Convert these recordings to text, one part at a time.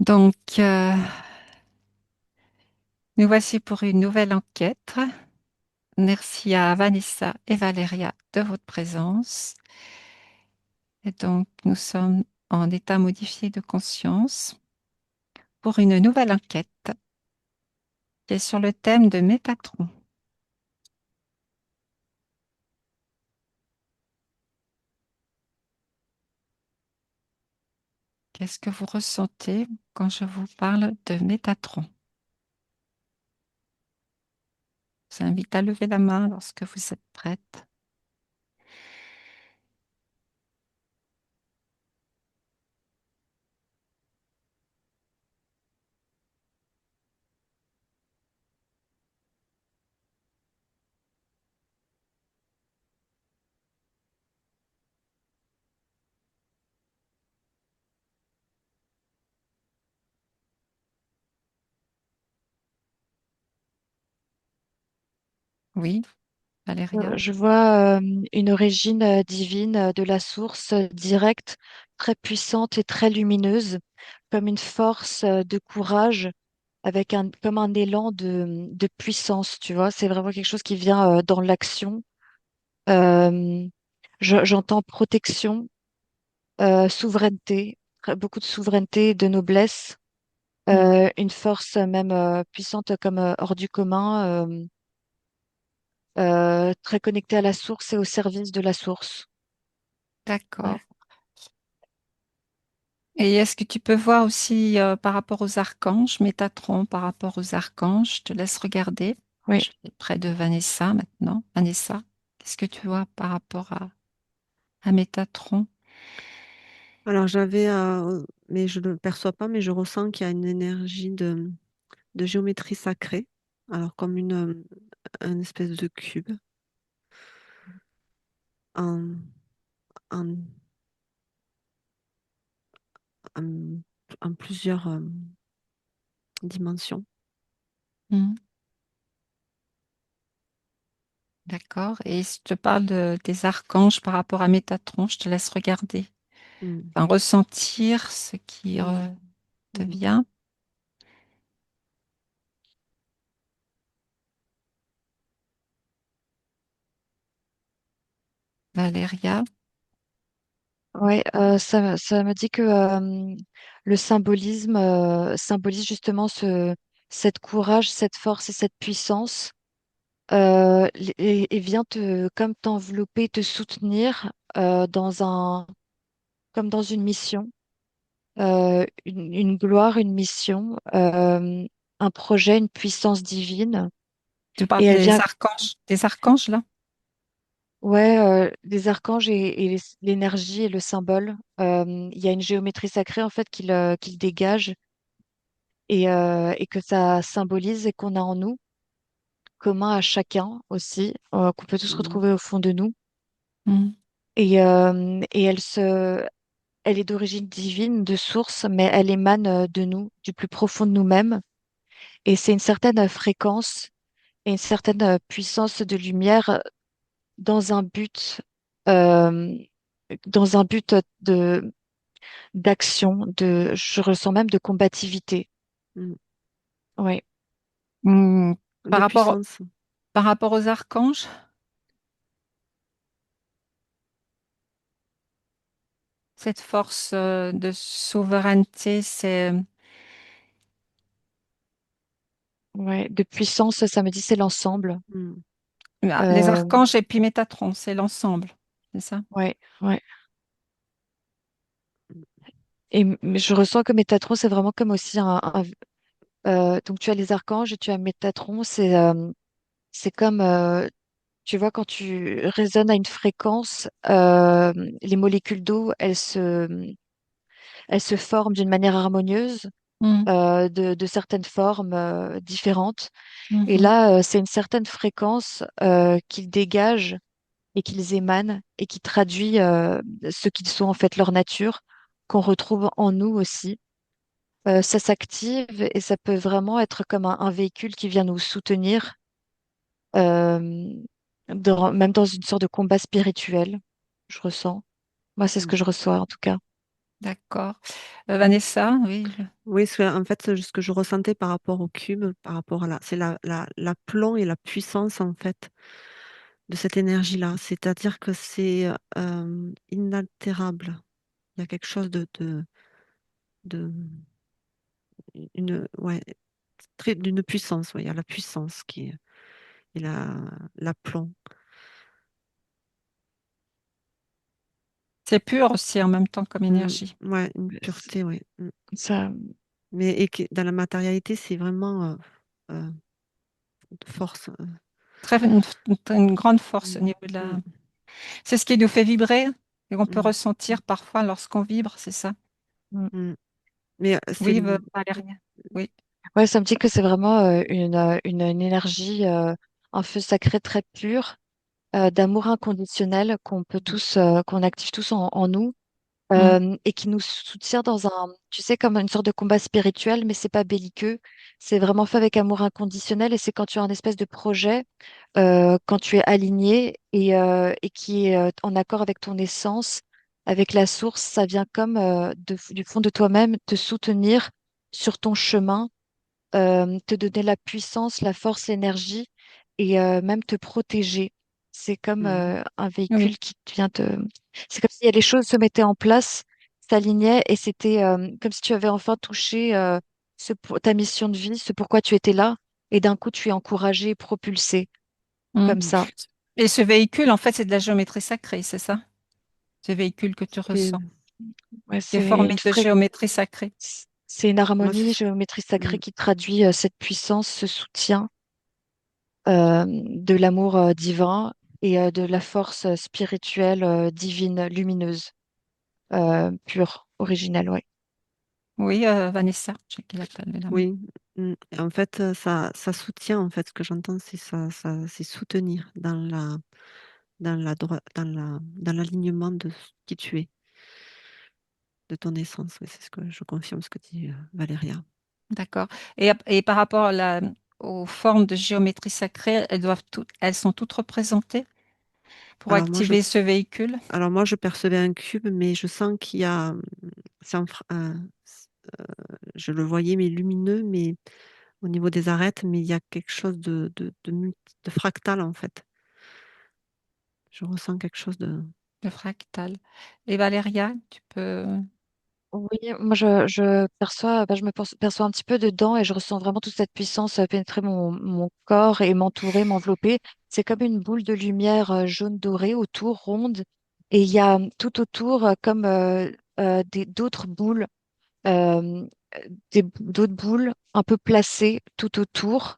Donc, nous voici pour une nouvelle enquête. Merci à Vanessa et Valéria de votre présence. Et donc, nous sommes en état modifié de conscience pour une nouvelle enquête qui est sur le thème de Métatron. Qu'est-ce que vous ressentez quand je vous parle de Métatron? Je vous invite à lever la main lorsque vous êtes prête. Oui, Valéria? Je vois une origine divine de la source directe, très puissante et très lumineuse, comme une force de courage, avec comme un élan de puissance, tu vois. C'est vraiment quelque chose qui vient dans l'action. Euh, J'entends protection, souveraineté, beaucoup de souveraineté, de noblesse, Hmm, une force même puissante comme hors du commun, très connectée à la source et au service de la source. d'accord. Ouais. Et est-ce que tu peux voir aussi par rapport aux archanges, Métatron par rapport aux archanges? Je te laisse regarder. Oui. Je suis près de Vanessa maintenant. Vanessa, qu'est-ce que tu vois par rapport à Métatron? Alors j'avais, mais je ne le perçois pas, mais je ressens qu'il y a une énergie de géométrie sacrée. Alors comme une espèce de cube en, en, en- en plusieurs dimensions. Hmm, d'accord. Et si je te parle des archanges par rapport à Métatron, je te laisse regarder. Mm, Enfin, ressentir ce qui mm, te mm. vient. Valéria. Ouais, ça me dit que le symbolisme symbolise justement cette courage, cette force et cette puissance et vient comme t'envelopper, te soutenir comme dans une mission, une gloire, une mission, un projet, une puissance divine. Tu parles Et elle vient, des archanges là? ouais, les archanges et l'énergie et le symbole. Il y a une géométrie sacrée en fait qu'il dégage et que ça symbolise et qu'on a en nous, commun à chacun aussi, qu'on peut tous Mm, retrouver au fond de nous. Hmm, Et elle est d'origine divine, de source, mais elle émane de nous, du plus profond de nous-mêmes. Et c'est une certaine fréquence et une certaine puissance de lumière dans un but, euh, dans un but d'action, je ressens même de combativité. mm. Oui, hmm. Par De rapport, puissance. par rapport aux archanges, cette force de souveraineté, ouais, de puissance, ça me dit c'est l'ensemble. Mm, les Euh, archanges et puis Métatron, c'est l'ensemble, c'est ça? ouais, ouais. Mais je ressens que Métatron, c'est vraiment comme aussi donc tu as les archanges et tu as Métatron, c'est comme, tu vois, quand tu résonnes à une fréquence, les molécules d'eau, elles se forment d'une manière harmonieuse, Hmm, de certaines formes différentes. Et mhm, là, c'est une certaine fréquence qu'ils dégagent et qu'ils émanent et qui traduit ce qu'ils sont en fait leur nature, qu'on retrouve en nous aussi. Ça s'active et ça peut vraiment être comme un véhicule qui vient nous soutenir, euh, même dans une sorte de combat spirituel, je ressens. Moi, c'est ce que mm. je reçois en tout cas. D'accord. Vanessa, oui. Oui, en fait, ce que je ressentais par rapport au cube, par rapport à c'est l'aplomb et la puissance, en fait, de cette énergie-là. C'est-à-dire que c'est inaltérable. Il y a quelque chose de ouais, d'une puissance. Ouais, il y a la puissance et l'aplomb. C'est pur aussi en même temps comme énergie. Ouais, une C'est- pureté, ouais. Ça, Mais dans la matérialité, c'est vraiment de force. Une grande force au Mm, niveau de la. mm, C'est ce qui nous fait vibrer et qu'on peut mm, ressentir parfois lorsqu'on vibre, c'est ça? mm. mm. Mais Oui, Valérie. Oui. Ouais, ça me dit que c'est vraiment une énergie, un feu sacré très pur, d'amour inconditionnel qu'on peut tous, qu'on active tous en nous, Mm, et qui nous soutient dans un, tu sais, comme une sorte de combat spirituel, mais c'est pas belliqueux. C'est vraiment fait avec amour inconditionnel et c'est quand tu as un espèce de projet, quand tu es aligné et qui est en accord avec ton essence, avec la source, ça vient comme du fond de toi-même te soutenir sur ton chemin, te donner la puissance, la force, l'énergie et même te protéger. C'est comme mm, un oui. véhicule qui vient te... C'est comme si les choses se mettaient en place, s'alignaient et c'était comme si tu avais enfin touché ta mission de vie, ce pourquoi tu étais là. Et d'un coup, tu es encouragé, propulsé, Mm. comme ça. Et ce véhicule, en fait, c'est de la géométrie sacrée, c'est ça? Ce véhicule que tu c'est ressens, Ouais, qui est c'est formé une de géométrie sacrée. c'est une moi, harmonie, géométrie sacrée mm, qui traduit cette puissance, ce soutien de l'amour divin et de la force spirituelle, divine, lumineuse, pure, originelle, ouais. Oui, Vanessa, j'ai qu'il a pas levé la main. oui. Et en fait, ça soutient. En fait, ce que j'entends, c'est c'est soutenir dans l'alignement de qui tu es, de ton essence. Oui, c'est ce que je confirme ce que dit Valéria. D'accord. Et par rapport aux formes de géométrie sacrée, elles sont toutes représentées pour Alors moi, je activer ce véhicule Alors moi, je percevais un cube, mais je sens qu'il y a, c'est je le voyais, mais lumineux, mais au niveau des arêtes, mais il y a quelque chose de fractal, en fait. Je ressens quelque chose de... de fractal. Et Valéria, tu peux. Oui, moi je perçois, bah, perçois un petit peu dedans et je ressens vraiment toute cette puissance pénétrer mon corps et m'entourer, m'envelopper. C'est comme une boule de lumière jaune dorée autour, ronde, et il y a tout autour comme d'autres boules, euh, d'autres boules un peu placées tout autour,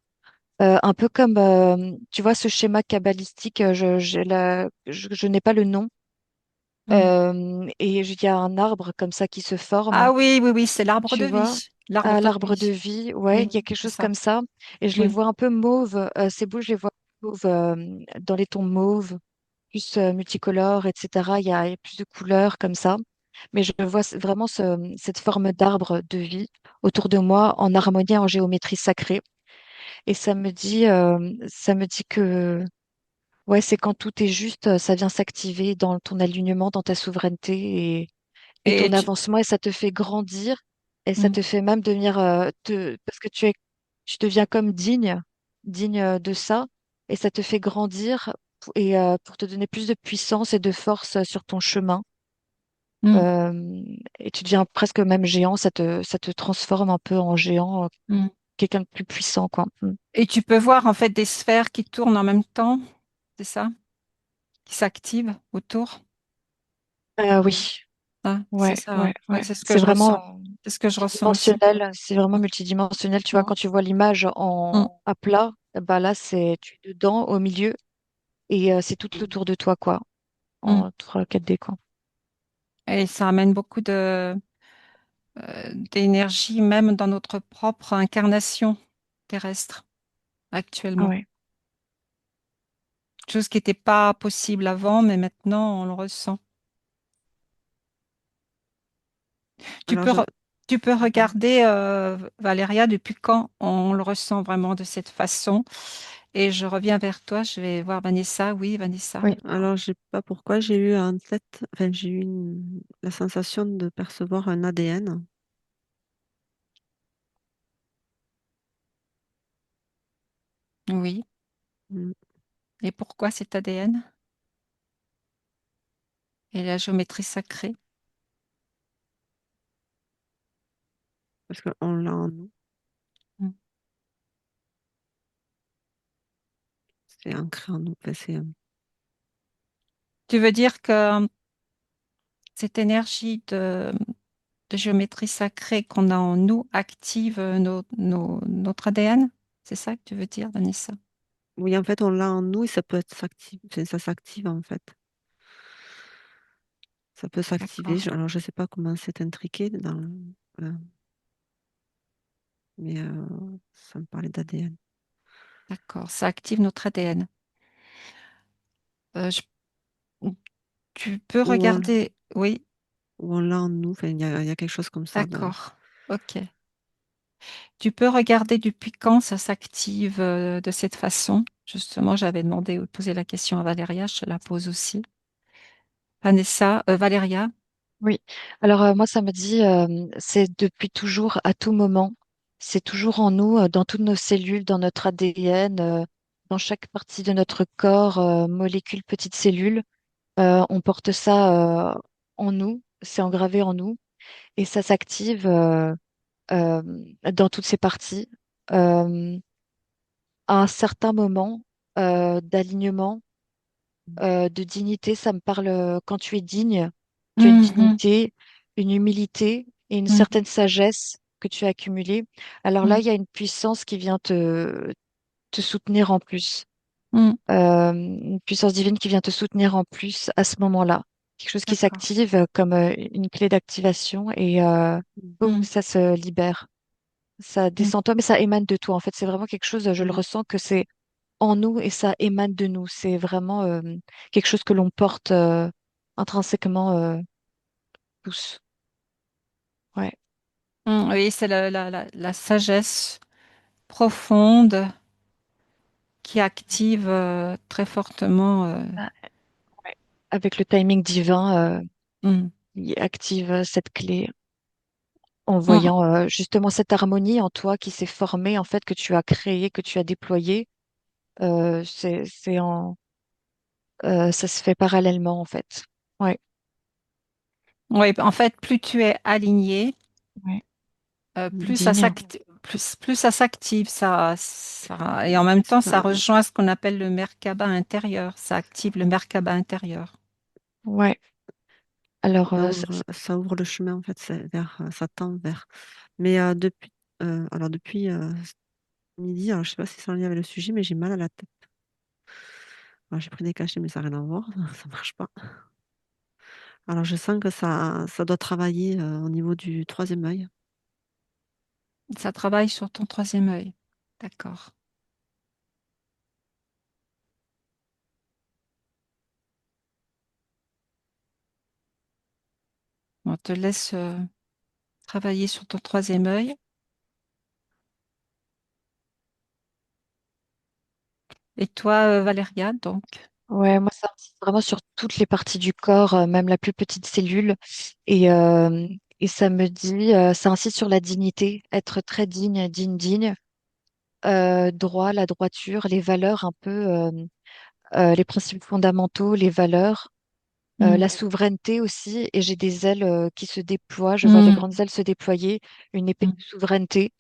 un peu comme tu vois ce schéma kabbalistique. Je n'ai pas le nom. Hmm. Et il y a un arbre comme ça qui se forme. Ah oui, oui, oui, c'est l'arbre de Tu vois, vie. L'arbre à de l'arbre de vie. vie, ouais, Oui, il y a quelque c'est chose ça. comme ça. Et je les Oui. vois un peu mauves, ces boules, je les vois mauves, dans les tons mauves, plus multicolores, etc. Il y a plus de couleurs comme ça. Mais je vois vraiment cette forme d'arbre de vie autour de moi en harmonie, en géométrie sacrée. Et ça me dit que, ouais, c'est quand tout est juste, ça vient s'activer dans ton alignement, dans ta souveraineté et Et ton avancement et ça te fait grandir et ça Hmm, te fait même devenir parce que tu deviens comme digne de ça et ça te fait grandir et pour te donner plus de puissance et de force sur ton chemin. hmm, Et tu deviens presque même géant, ça te transforme un peu en géant, hmm. quelqu'un de plus puissant, quoi. Mm. Et tu peux voir en fait des sphères qui tournent en même temps, c'est ça? Qui s'activent autour. Oui, Ah, c'est ouais, ça, ouais, hein. Ouais, ouais. c'est ce que C'est je ressens. vraiment C'est ce que je ressens aussi. multidimensionnel, c'est vraiment multidimensionnel. Tu vois, Hmm, quand tu vois l'image hmm, à plat, bah là, tu es dedans, au milieu, et c'est tout autour de toi, quoi, hmm. en 3-4D, quoi. Et ça amène beaucoup d'énergie, même dans notre propre incarnation terrestre Ah actuellement. ouais. Chose qui n'était pas possible avant, mais maintenant on le ressent. Tu Alors, peux, tu peux regarder, Valéria, depuis quand on le ressent vraiment de cette façon et je reviens vers toi. Je vais voir Vanessa. Oui, Vanessa. Oui, Alors, je sais pas pourquoi j'ai eu en tête, enfin, j'ai eu la sensation de percevoir un ADN. Oui. Mm. Et pourquoi cet ADN et la géométrie sacrée? Parce qu'on l'a en nous, Mm. c'est ancré en nous. Enfin, Tu veux dire que cette énergie de géométrie sacrée qu'on a en nous active notre ADN? C'est ça que tu veux dire, Vanessa? oui, en fait, on l'a en nous et ça peut être s'active, enfin, ça s'active en fait. Ça peut s'activer. D'accord, Alors, je sais pas comment c'est intriqué voilà, mais ça me parlait d'ADN. d'accord. Ça active notre ADN. Euh, je- Tu peux Ou on, regarder. Oui, ou on l'a en nous. Enfin, il y a quelque chose comme ça. d'accord. Ok. Tu peux regarder depuis quand ça s'active de cette façon. Justement, j'avais demandé ou posé la question à Valéria, je te la pose aussi. Vanessa, Valéria. oui. Alors moi, ça me dit, c'est depuis toujours, à tout moment. C'est toujours en nous, dans toutes nos cellules, dans notre ADN, dans chaque partie de notre corps, molécules, petites cellules. On porte ça en nous, c'est engravé en nous, et ça s'active euh, dans toutes ces parties. Euh, à un certain moment d'alignement, de dignité, ça me parle quand tu es digne, tu as une Mhm, dignité, une humilité et une mhm, certaine sagesse que tu as accumulée. Alors là, mhm, il y a une puissance qui vient te soutenir en plus. mhm. Une puissance divine qui vient te soutenir en plus à ce moment-là. Quelque chose qui D'accord. s'active comme une clé d'activation et boum, Mhm, ça se libère. Ça mhm, descend en toi, mais ça émane de toi. En fait, c'est vraiment quelque chose, je le Mm. ressens que c'est en nous et ça émane de nous. C'est vraiment quelque chose que l'on porte intrinsèquement tous. Ouais. Oui, c'est la sagesse profonde qui active très fortement. Ah, ouais. Avec le timing divin, Mhm, il active cette clé en mhm. voyant justement cette harmonie en toi qui s'est formée, en fait, que tu as créée, que tu as déployée. C'est ça se fait parallèlement, en fait. Ouais. Oui, en fait, plus tu es aligné, Ouais. plus ça Digne. s'active, plus ça s'active, et en même temps, Ça, ça rejoint ce qu'on appelle le Merkaba intérieur. Ça active le Merkaba intérieur. Ouais. Alors, ça ouvre le chemin en fait, ça tend vers. Mais depuis midi, alors je sais pas si c'est en lien avec le sujet, mais j'ai mal à la tête. Alors, j'ai pris des cachets, mais ça n'a rien à voir, ça marche pas. Alors je sens que ça doit travailler au niveau du troisième œil. Ça travaille sur ton troisième œil. D'accord. On te laisse travailler sur ton troisième œil. Et toi, Valéria, donc. ouais, moi, ça insiste vraiment sur toutes les parties du corps, même la plus petite cellule. Et ça me dit, ça insiste sur la dignité, être très digne, digne, digne, droit, la droiture, les valeurs un peu, les principes fondamentaux, les valeurs, Mm, la souveraineté aussi. Et j'ai des ailes qui se déploient, je vois des mm, grandes ailes se déployer, une épée mm, de souveraineté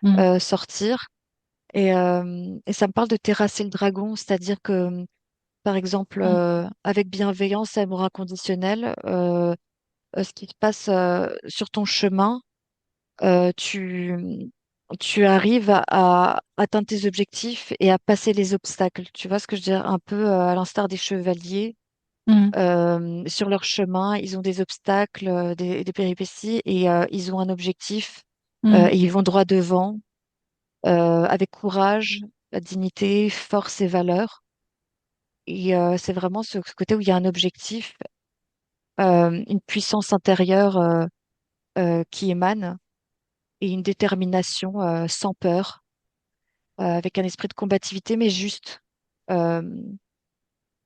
mm, sortir. Et ça me parle de terrasser le dragon, c'est-à-dire que par exemple, mm, avec bienveillance, amour inconditionnel, ce qui se passe sur ton chemin, euh, tu, tu arrives à atteindre tes objectifs et à passer les obstacles. Tu vois ce que je veux dire? Un peu à l'instar des chevaliers. mm, Sur leur chemin, ils ont des obstacles, des péripéties et ils ont un objectif mm, et ils vont droit devant avec courage, dignité, force et valeur. Et c'est vraiment ce côté où il y a un objectif, une puissance intérieure qui émane et une détermination sans peur. avec un esprit de combativité, mais juste. Euh,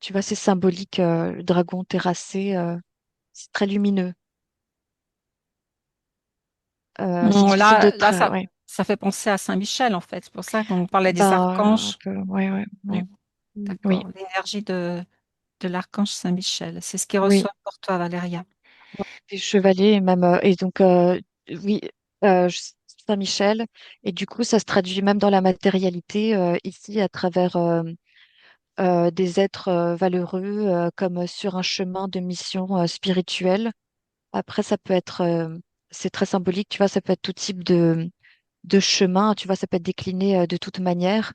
Tu vois, c'est symbolique, le dragon terrassé, c'est très lumineux. C'est difficile de Là, ouais. ça fait penser à Saint-Michel, en fait. C'est pour ça qu'on parlait des Ben, un archanges. peu, ouais, ouais, Mm, ouais. Oui, d'accord. L'énergie de l'archange Saint-Michel. C'est ce qu'il oui. reçoit pour toi, Valéria. Ouais, des chevaliers, et même, et donc, oui, je- Saint-Michel. Et du coup, ça se traduit même dans la matérialité, ici, à travers des êtres valeureux, comme sur un chemin de mission spirituelle. Après, ça peut être, c'est très symbolique, tu vois, ça peut être tout type de chemin, tu vois, ça peut être décliné de toutes manières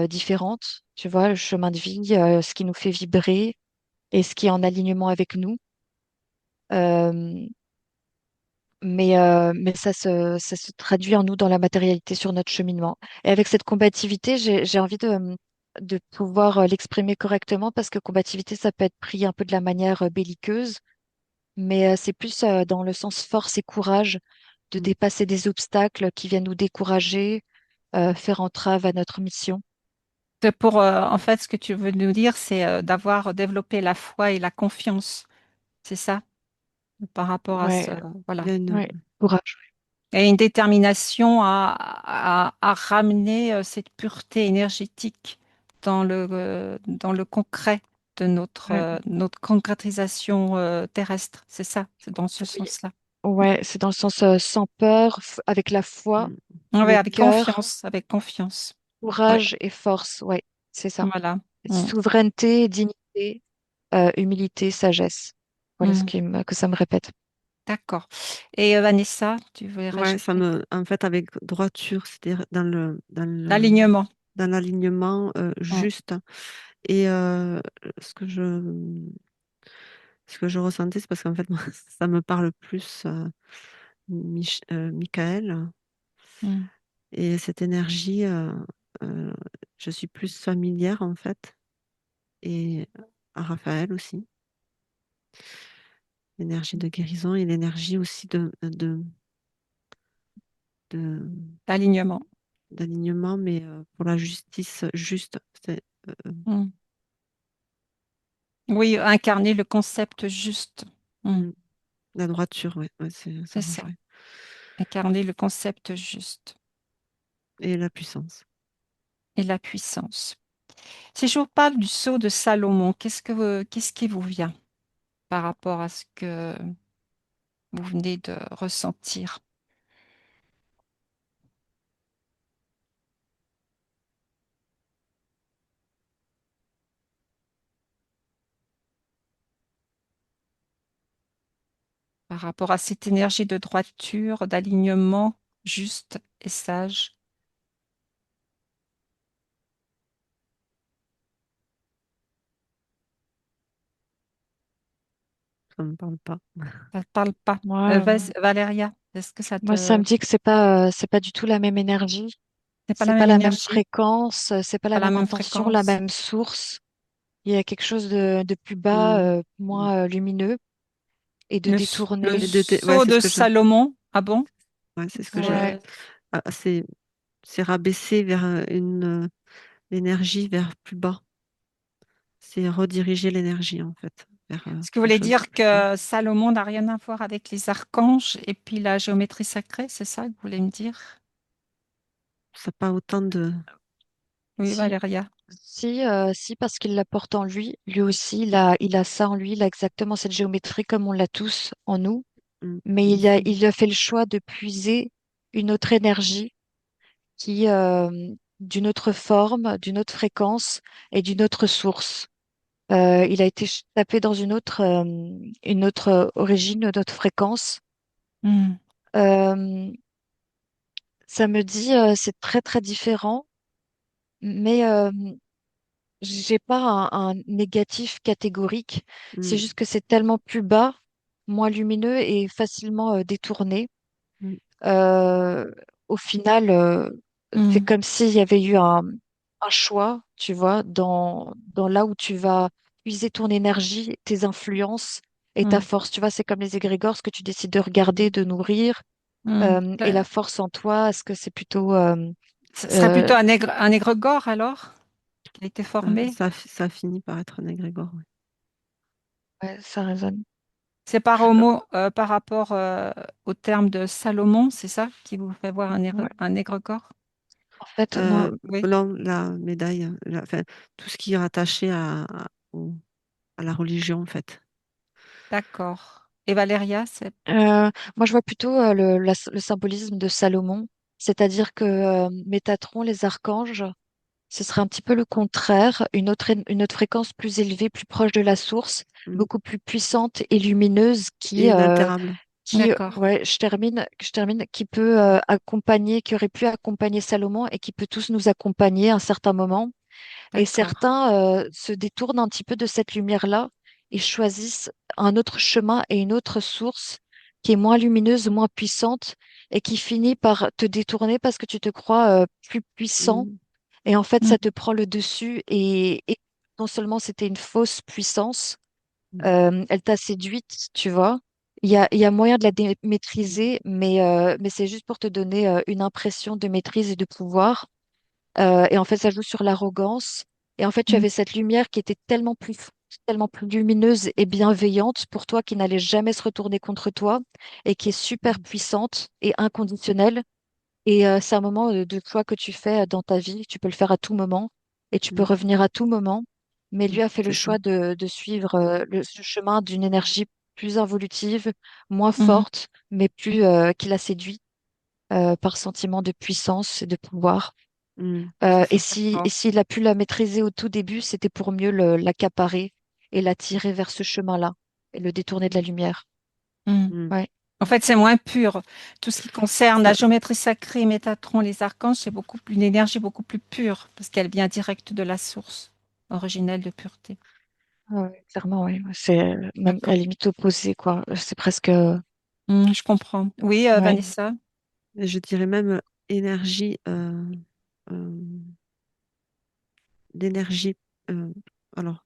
différentes, tu vois, le chemin de vie, ce qui nous fait vibrer et ce qui est en alignement avec nous. Euh, mais ça se traduit en nous dans la matérialité sur notre cheminement. Et avec cette combativité, j'ai envie de pouvoir l'exprimer correctement parce que combativité, ça peut être pris un peu de la manière belliqueuse, mais c'est plus dans le sens force et courage de Mm. dépasser des obstacles qui viennent nous décourager, faire entrave à notre mission. En fait, ce que tu veux nous dire, c'est d'avoir développé la foi et la confiance. C'est ça, par rapport à ce, Ouais, Il y voilà. a ouais, courage. Et une détermination à ramener cette pureté énergétique dans le concret de Ouais, notre concrétisation terrestre. C'est ça, c'est dans ce oui. sens-là. Ouais, c'est dans le sens sans peur, avec la foi, Mm. Ah ouais, le cœur, avec confiance. Ouais, courage et force. Ouais, c'est ça. voilà. Mm. Souveraineté, dignité, humilité, sagesse. Voilà Mm. que ça me répète. D'accord. Et Vanessa, tu veux Ouais, rajouter en fait, avec droiture, c'est-à-dire l'alignement? dans l'alignement Mm. juste. Et ce que ce que je ressentais, c'est parce qu'en fait, moi, ça me parle plus Michael. Mm. Et cette énergie, euh, je suis plus familière, en fait. Et à Raphaël aussi. L'énergie de guérison et l'énergie aussi de- L'alignement. d'alignement, mais pour la justice juste. Euh, Mm. Oui, incarner le concept juste. Mm. mm, la droiture, ouais, ouais, ça C'est ça. rejoint. Incarner le concept juste Et la puissance. et la puissance. Si je vous parle du sceau de Salomon, qu'est-ce qui vous vient par rapport à ce que vous venez de ressentir? Par rapport à cette énergie de droiture, d'alignement juste et sage? Ça me parle pas. Ça ne parle pas. Moi, Valéria, est-ce que ça moi, ça te... me dit que c'est pas du tout la même énergie. C'est pas la C'est pas même la même énergie, fréquence, c'est pas la pas la même même intention, la fréquence. même source. Il y a quelque chose de plus bas, Mm, mm. moins lumineux et de Le détourné. Ouais, sceau c'est ce de que je. Salomon, ah bon? Ouais, c'est ce que j'ai. Ouais, C'est rabaisser vers l'énergie vers plus bas. C'est rediriger l'énergie, en fait, vers Ce qui quelque voulait chose de dire plus bas. que Salomon n'a rien à voir avec les archanges et puis la géométrie sacrée, c'est ça que vous voulez me dire? Ça n'a pas autant de. Oui, si, Valéria. si, parce qu'il la porte en lui. Lui aussi, il a ça en lui, il a exactement cette géométrie comme on l'a tous en nous. Mm, Mais il faut. il a fait le choix de puiser une autre énergie qui, d'une autre forme, d'une autre fréquence et d'une autre source. Il a été tapé dans une autre origine, une autre fréquence. Hmm, Euh, Ça me dit, c'est très très différent, mais j'ai pas un négatif catégorique. C'est Mm, juste que c'est tellement plus bas, moins lumineux et facilement détourné. mm, Euh, Au final, c'est hmm, comme s'il y avait eu un choix, tu vois, dans là où tu vas puiser ton énergie, tes influences et ta hmm, force. Tu vois, c'est comme les égrégores, ce que tu décides de regarder, de nourrir. hmm. Et la force en toi, est-ce que c'est plutôt Ce serait Euh, plutôt un égrégore alors, qui a été formé. Ça finit par être un égrégore. Ouais. ouais, ça résonne. C'est par rapport au terme de Salomon, c'est ça qui vous fait voir Ouais. un égrégore? En fait, Euh, non. Oui, non, la médaille, enfin, tout ce qui est rattaché à la religion, en fait. d'accord. Et Valéria, c'est Moi, je vois plutôt le symbolisme de Salomon, c'est-à-dire que Métatron, les archanges, ce serait un petit peu le contraire, une autre fréquence plus élevée, plus proche de la source, Mm. beaucoup plus puissante et lumineuse Et inaltérable. d'accord, ouais, je termine, qui peut accompagner, qui aurait pu accompagner Salomon et qui peut tous nous accompagner à un certain moment. Et d'accord. certains se détournent un petit peu de cette lumière-là et choisissent un autre chemin et une autre source qui est moins lumineuse, moins puissante et qui finit par te détourner parce que tu te crois plus puissant Mm. et en fait Mm, ça te prend le dessus et non seulement c'était une fausse puissance, Mm. elle t'a séduite, tu vois. Il y a moyen de la maîtriser, mais c'est juste pour te donner une impression de maîtrise et de pouvoir. Et en fait, ça joue sur l'arrogance. Et en fait, tu mm, avais cette lumière qui était tellement plus forte, tellement plus lumineuse et bienveillante pour toi, qui n'allait jamais se retourner contre toi et qui est super Mm. puissante et inconditionnelle. Et c'est un moment de choix que tu fais dans ta vie. Tu peux le faire à tout moment et tu peux Mm. revenir à tout moment. Mais Mm. lui a fait le C'est ça. choix de suivre ce chemin d'une énergie plus involutive, moins mhm. forte, mais plus qui l'a séduit par sentiment de puissance et de pouvoir. C'est ça. Et D'accord. s'il a pu la maîtriser au tout début, c'était pour mieux l'accaparer et l'attirer vers ce chemin-là et le détourner de la lumière. Mm. Mm. Ouais. En fait, c'est moins pur. Tout ce qui concerne la Ça, géométrie sacrée, Métatron, les archanges, c'est une énergie beaucoup plus pure parce qu'elle vient direct de la source originelle de pureté. Ouais, clairement, oui. C'est même à D'accord. la limite opposé, quoi. C'est presque. Je comprends. Oui, Ouais. Vanessa. je dirais même énergie, euh, d'énergie. euh, alors,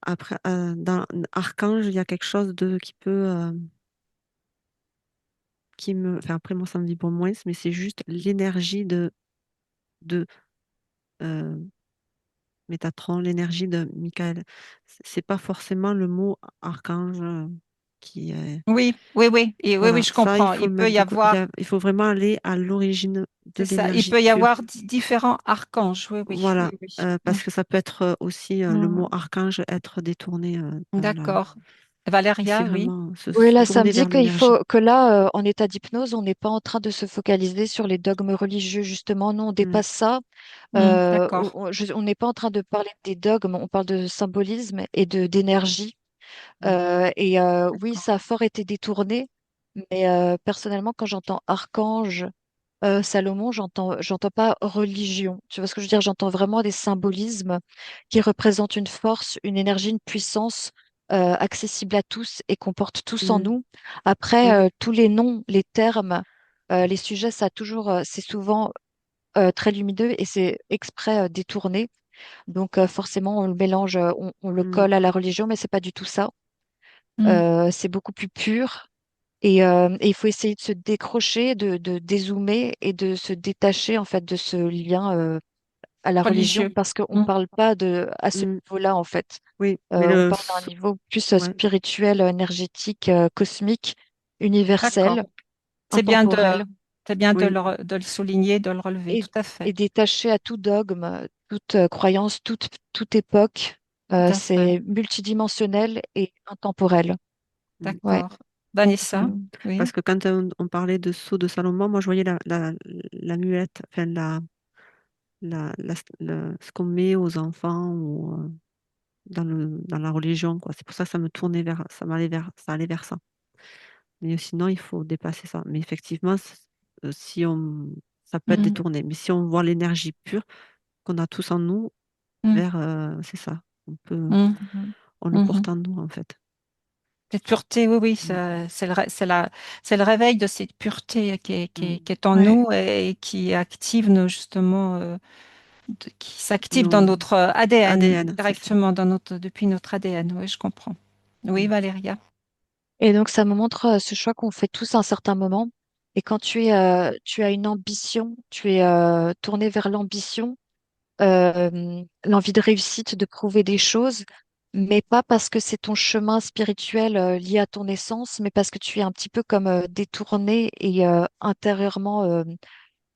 après, dans Archange, il y a quelque chose qui me. Enfin, après, moi, ça me vibre moins, mais c'est juste l'énergie de euh, Métatron, l'énergie de Michael. C'est pas forcément le mot archange qui est. Oui, oui, oui. Et oui, oui, Voilà, je ça, il comprends. faut Il le peut mettre y de côté. avoir, Il faut vraiment aller à l'origine de c'est ça, il l'énergie peut y pure. avoir différents archanges. Oui, oui, Voilà, oui, oui. Mm. parce que ça peut être aussi le mot Mm. archange être détourné dans la. D'accord. Et c'est Valéria, oui. vraiment Oui, se là, ça me tourner dit vers qu'il l'énergie. faut que là, en état d'hypnose, on n'est pas en train de se focaliser sur les dogmes religieux, justement. Nous, on Mm, dépasse ça. D'accord. On n'est pas en train de parler des dogmes, on parle de symbolisme et de d'énergie. mm, Oui, D'accord. ça a fort été détourné, mais personnellement, quand j'entends archange, Salomon, j'entends pas religion. Tu vois ce que je veux dire? J'entends vraiment des symbolismes qui représentent une force, une énergie, une puissance accessible à tous et qu'on porte tous en mm. nous. Après, Oui, tous les noms, les termes, les sujets, c'est souvent très lumineux et c'est exprès détourné. Donc forcément, on le mélange, on le mm, colle à la religion, mais c'est pas du tout ça. Mm. C'est beaucoup plus pur. Et il faut essayer de se décrocher, de dézoomer et de se détacher en fait de ce lien à la religion Religieux. parce qu'on ne Mm. parle pas à ce mm. niveau-là en fait. Oui, mais On parle d'un niveau plus ouais, spirituel, énergétique, cosmique, D'accord. universel, C'est bien de, intemporel c'est bien oui, de le souligner, de le relever. et, Tout à fait. et détaché à tout dogme, toute croyance, toute époque. Tout à fait. C'est multidimensionnel et intemporel. mm. Ouais. D'accord. Vanessa, Mm. Parce oui. que quand on parlait de sceau de Salomon, moi je voyais la muette, enfin ce qu'on met aux enfants ou dans la religion, quoi. C'est pour ça que ça me tournait ça allait vers ça. Mais sinon, il faut dépasser ça. Mais effectivement, si on, ça peut être Mm. détourné. Mais si on voit l'énergie pure qu'on a tous en nous, Mm. c'est ça. Mm. Mhm. On le Mhm. porte en nous, en fait. Cette pureté, oui, oui, Mm, c'est le réveil de cette pureté mm. qui est en Ouais. nous et qui active justement, qui s'active dans Nos notre ADN, ADN, c'est ça. directement depuis notre ADN. Oui, je comprends. Oui, Mm, Valéria. Et donc, ça me montre ce choix qu'on fait tous à un certain moment. Et quand tu as une ambition, tu es tourné vers l'ambition, l'envie de réussite, de prouver des choses, mais pas parce que c'est ton chemin spirituel lié à ton essence, mais parce que tu es un petit peu comme détourné et intérieurement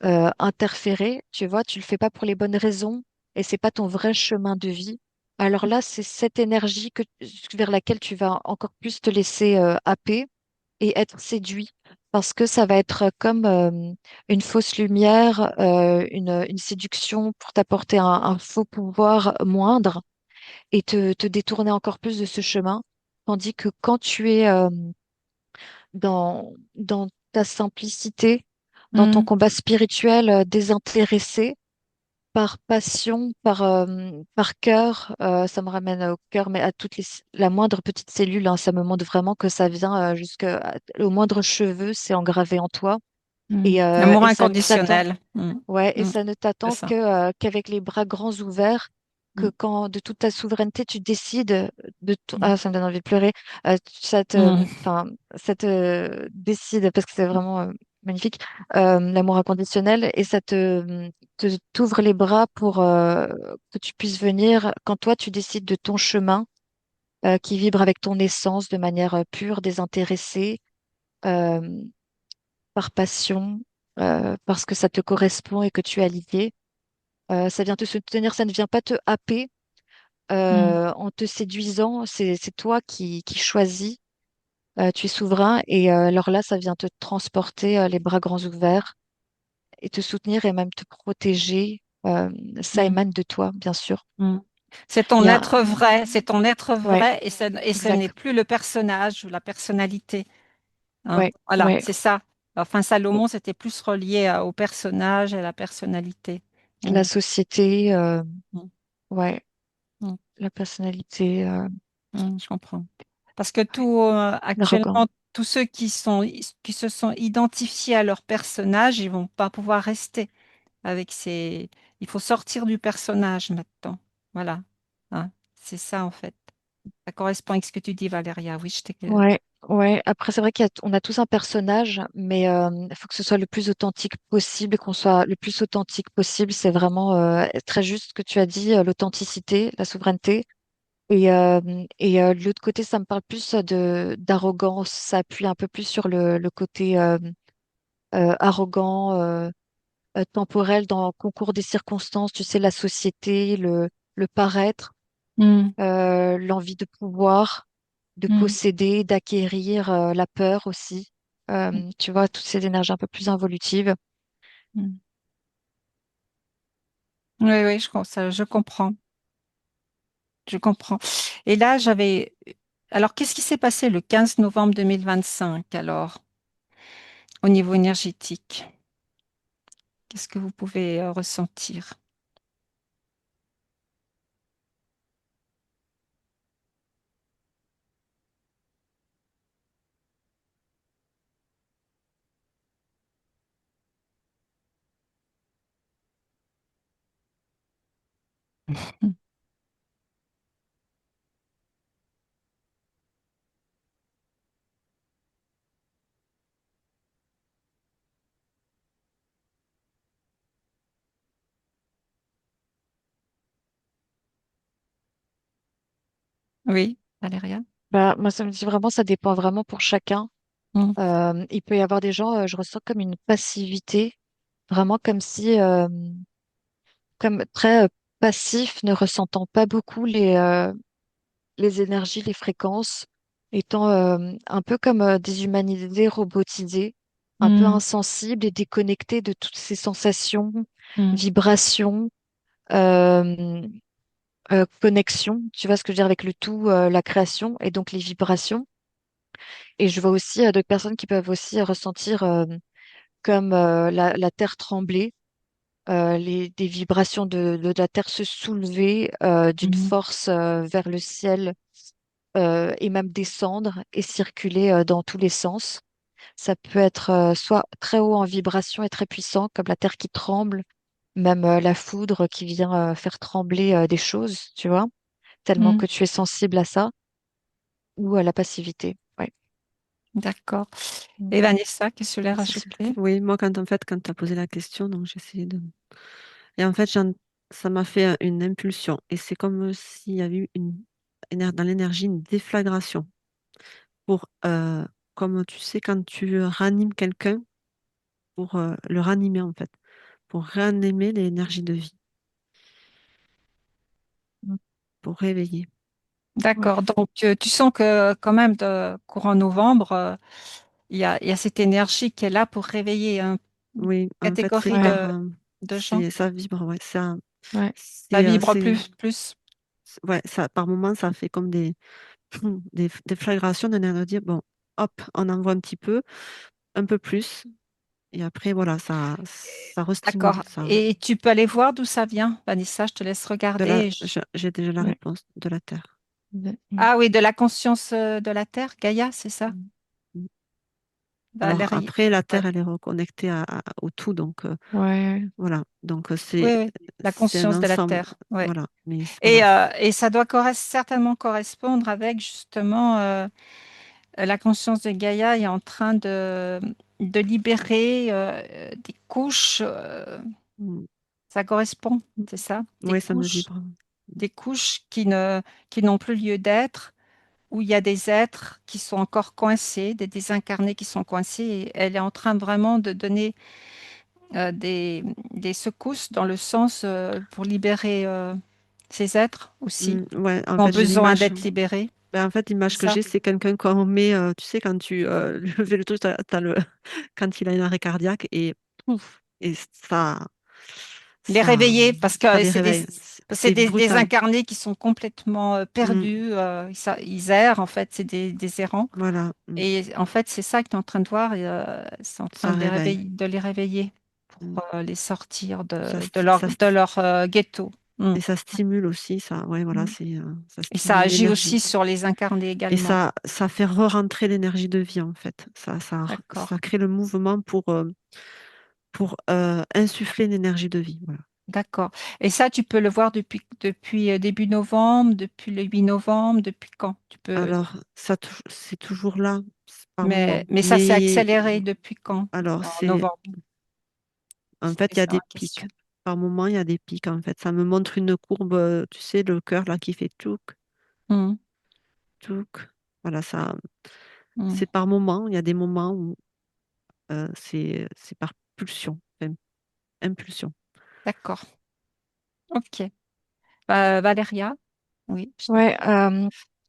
interféré. Tu vois, tu le fais pas pour les bonnes raisons et c'est pas ton vrai chemin de vie. Alors là, c'est cette énergie vers laquelle tu vas encore plus te laisser happer et être séduit. Parce que ça va être comme une fausse lumière, une séduction pour t'apporter un faux pouvoir moindre et te détourner encore plus de ce chemin. Tandis que quand tu es dans ta simplicité, dans ton Mm. combat spirituel désintéressé, par passion, par cœur, ça me ramène au cœur, mais à la moindre petite cellule, hein, ça me montre vraiment que ça vient jusqu'au moindre cheveu, c'est engravé en toi. Mm. Amour Et ça ne t'attend, inconditionnel. Mm. ouais, et Mm. ça ne C'est t'attend ça. qu'avec les bras grands ouverts, que Mm. quand de toute ta souveraineté, tu décides Mm. ah, ça me donne envie de pleurer. Mm. Enfin, ça te décide parce que c'est vraiment magnifique, l'amour inconditionnel, et t'ouvre les bras pour que tu puisses venir quand toi tu décides de ton chemin qui vibre avec ton essence de manière pure, désintéressée, euh, par passion, parce que ça te correspond et que tu es aligné. Ça vient te soutenir, ça ne vient pas te happer Mm. en te séduisant. C'est toi qui choisis. Tu es souverain et alors là, ça vient te transporter les bras grands ouverts et te soutenir et même te protéger. Ça Mm. émane de toi, bien sûr. Mm. C'est Il ton y a, être vrai, c'est ton être ouais, vrai et ce n'est exact. plus le personnage ou la personnalité. Hein. Ouais, Voilà, ouais. c'est ça. Enfin, Salomon, c'était plus relié au personnage et à la personnalité. La Mm. société, Mm. ouais, Mm. la personnalité, Je comprends. Parce que tout, l'arrogant. actuellement, tous ceux qui se sont identifiés à leur personnage, ils vont pas pouvoir rester avec ces. Il faut sortir du personnage maintenant. Voilà. Hein. C'est ça, en fait. Ça correspond à ce que tu dis, Valéria. Oui, je t'ai. Ouais, ouais. Après, c'est vrai qu'on a tous un personnage, mais il faut que ce soit le plus authentique possible, qu'on soit le plus authentique possible. C'est vraiment très juste ce que tu as dit, l'authenticité, la souveraineté. De l'autre côté, ça me parle plus de d'arrogance. Ça appuie un peu plus sur le côté arrogant, temporel dans le concours des circonstances. Tu sais, la société, le paraître, Mm, l'envie de pouvoir, de mm, posséder, d'acquérir, la peur aussi. Tu vois, toutes ces énergies un peu plus involutives. mm. Oui, oui, je comprends. Je comprends. Et là, j'avais. Alors, qu'est-ce qui s'est passé le 15 novembre 2025, alors, au niveau énergétique? Qu'est-ce que vous pouvez ressentir? Mm. Oui, Valéria? Bah, moi, ça me dit vraiment, ça dépend vraiment pour chacun. Mm, Il peut y avoir des gens, je ressens comme une passivité, vraiment comme si, comme très passif, ne ressentant pas beaucoup les énergies, les fréquences, étant un peu comme déshumanisés, robotisés, un peu mm, insensibles et déconnectés de toutes ces sensations, mm, vibrations, euh, connexions. Tu vois ce que je veux dire avec le tout, la création et donc les vibrations. Et je vois aussi d'autres personnes qui peuvent aussi ressentir comme la terre trembler, des vibrations de la terre se soulever d'une mm, force vers le ciel et même descendre et circuler dans tous les sens. Ça peut être soit très haut en vibration et très puissant, comme la terre qui tremble, même la foudre qui vient faire trembler des choses, tu vois, tellement mm. que tu es sensible à ça, ou à la passivité. Ouais. D'accord. Mm. Et Vanessa, qu'est-ce que tu voulais C'est sûr. rajouter? Oui, moi, quand tu as posé la question, donc j'ai essayé de. Et en fait, ça m'a fait une impulsion. Et c'est comme s'il y avait eu dans l'énergie une déflagration. Pour, comme tu sais, quand tu ranimes quelqu'un, pour le ranimer, en fait, pour ranimer l'énergie de vie, Mm. pour réveiller. Ouais. D'accord. Donc, tu sens que quand même, courant novembre, il y a cette énergie qui est là pour réveiller une Oui, en fait, c'est catégorie Ouais. par, de gens. ça vibre, ouais, Ouais. Ça c'est, vibre plus. ouais, ça, par moment, ça fait comme des flagrations de nerfs de dire, bon, hop, on envoie un peu plus, et après, voilà, ça restimule, D'accord. Et tu peux aller voir d'où ça vient, Vanessa, je te laisse regarder. j'ai déjà la Ouais. réponse de la Terre. Mm. Ah oui, de la conscience de la Terre, Gaïa, c'est ça? Mm. Mm. Alors Valérie. après, la Ouais. Terre, elle est reconnectée au tout, donc Ouais. voilà, donc Oui, oui, la c'est un conscience de la ensemble, Terre. Ouais. voilà, mais voilà. Et ça doit certainement correspondre avec justement la conscience de Gaïa est en train de libérer des couches. Mm. Ça correspond, c'est ça? Ouais, ça me vibre. Des couches qui n'ont plus lieu d'être, où il y a des êtres qui sont encore coincés, des désincarnés qui sont coincés. Et elle est en train vraiment de donner euh, des, des secousses dans le sens pour libérer ces êtres aussi, Ouais, en qui ont fait, j'ai besoin l'image. d'être libérés. Ben, en fait, C'est l'image que ça? j'ai, c'est quelqu'un qu'on met, tu sais, quand tu fais le truc, quand il a une arrêt cardiaque et pouf, et Les ça, réveiller, parce ça que les réveille. c'est C'est des brutal. incarnés qui sont complètement Mm, perdus. Ils errent, en fait, c'est des errants. voilà, Et en fait, c'est ça que tu es en train de voir. Et, c'est en train ça réveille. de les réveiller Mm. pour les sortir Ça, ça, de leur ghetto. Mm. et ça stimule aussi, ça, ouais, voilà, Mm. ça Et ça stimule agit l'énergie. aussi sur les incarnés Et également. ça fait re-rentrer l'énergie de vie, en fait. D'accord. Ça crée le mouvement pour insuffler l'énergie de vie. Voilà. D'accord. Et ça, tu peux le voir depuis début novembre, depuis le 8 novembre, depuis quand? Tu peux, Alors, c'est toujours là, par moment. mais ça s'est Mais accéléré depuis quand? alors, En novembre. en fait, C'était il y a ça des ma pics. question. Par moment, il y a des pics, en fait. Ça me montre une courbe, tu sais, le cœur, là, qui fait tchouk, Mm. tchouk. Voilà, Mm. c'est par moment. Il y a des moments où c'est par pulsion, enfin, impulsion. D'accord. Ok. Valéria? Oui. Ouais.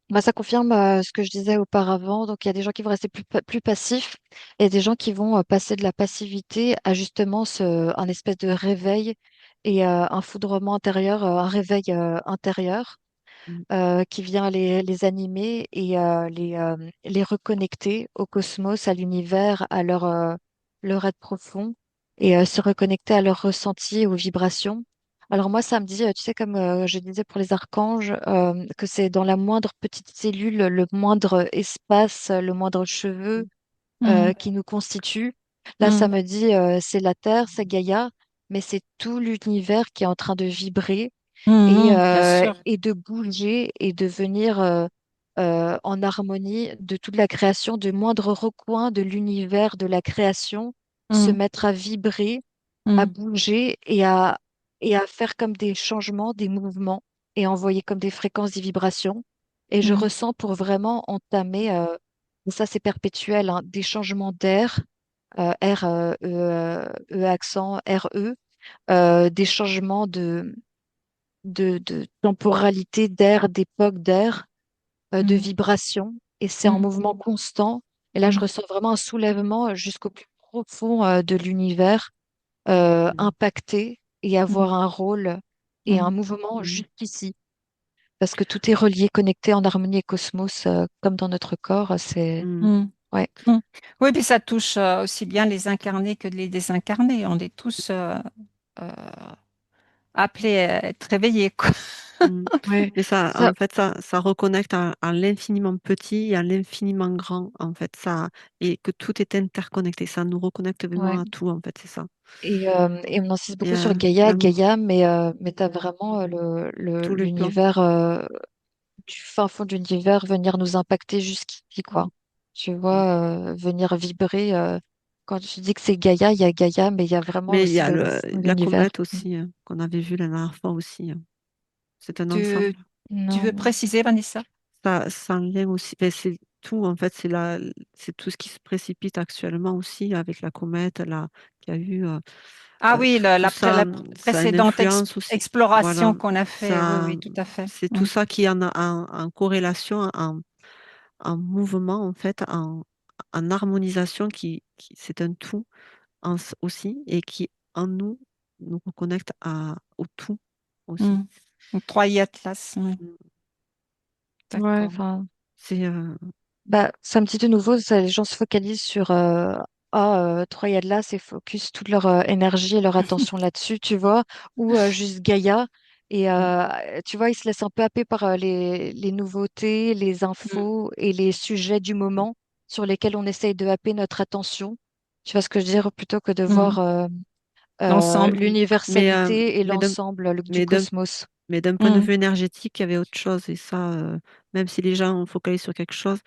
Bah, ça confirme ce que je disais auparavant. Donc, il y a des gens qui vont rester plus passifs et des gens qui vont passer de la passivité à justement un espèce de réveil et un foudroiement intérieur, un réveil intérieur Mm, qui vient les animer et les reconnecter au cosmos, à l'univers, à leur être profond et se reconnecter à leurs ressentis, aux vibrations. Alors moi, ça me dit, tu sais, comme je disais pour les archanges, que c'est dans la moindre petite cellule, le moindre espace, le moindre cheveu Mm. qui nous constitue. Là, ça Mm. me dit, c'est la Terre, c'est Gaïa, mais c'est tout l'univers qui est en train de vibrer Bien sûr. et de bouger et de venir en harmonie de toute la création, de moindre recoin de l'univers, de la création, se Mm. mettre à vibrer, à Mm. bouger et à faire comme des changements, des mouvements et envoyer comme des fréquences, des vibrations. Et je Mm. ressens pour vraiment entamer, et ça c'est perpétuel, hein, des changements d'air, R, E accent, R-E, des changements de temporalité, d'air, d'époque, d'air, de Mm. vibration. Et c'est en Mm. mouvement constant. Et là, je Mm. ressens vraiment un soulèvement jusqu'au plus profond de l'univers, mm, impacter et Mm. avoir un rôle et un Mm. mouvement jusqu'ici. Parce que tout est relié, connecté en harmonie et cosmos, comme dans notre corps. C'est, mm, Mm. ouais, Mm. Oui, puis ça touche aussi bien les incarnés que les désincarnés. On est tous euh, appelés à être réveillés, quoi. mm. ouais. Mais ça, Ça, en fait, ça reconnecte à l'infiniment petit et à l'infiniment grand, en fait, et que tout est interconnecté. Ça nous reconnecte vraiment ouais. à tout, en fait, c'est ça. Et on insiste Et beaucoup sur Gaïa, l'amour, Gaïa, mais tu as vraiment tous les plans. l'univers, du fin fond de l'univers venir nous impacter jusqu'ici, Mm. quoi. tu Mm. vois, venir vibrer. Quand je dis que c'est Gaïa, il y a Gaïa, mais il y a vraiment Mais il y aussi a le fond de la l'univers. comète aussi, qu'on avait vu la dernière fois aussi. C'est un Tu, ensemble. tu veux Non. préciser, Vanessa? Ça a un lien aussi. Ben, c'est tout, en fait, c'est tout ce qui se précipite actuellement aussi avec la comète, qu'il y a eu. Ah oui, Tout ça, la ça a une précédente influence aussi. exploration Voilà. qu'on a fait. Oui, Ça, oui, tout à fait. c'est tout Mm. ça qui est en corrélation, en mouvement, en fait, en harmonisation, c'est un tout aussi, et qui, en nous, nous reconnecte au tout aussi. Mm. Donc, Troie Atlas. Mm. Mm. Ouais, D'accord. enfin. C'est Bah, ça me dit de nouveau, les gens se focalisent sur Troy Atlas et focus toute leur énergie et leur attention là-dessus, tu vois, ou juste Gaïa. Et mm, tu vois, ils se laissent un peu happer par les nouveautés, les Mm. infos et les sujets du moment sur lesquels on essaye de happer notre attention. Tu vois ce que je veux dire, plutôt que de voir Mm. L'ensemble. mais, euh, l'universalité et mais d'un l'ensemble du mais d'un cosmos. mais d'un point de Mm. vue énergétique, il y avait autre chose. Et ça, même si les gens focalisent sur quelque chose,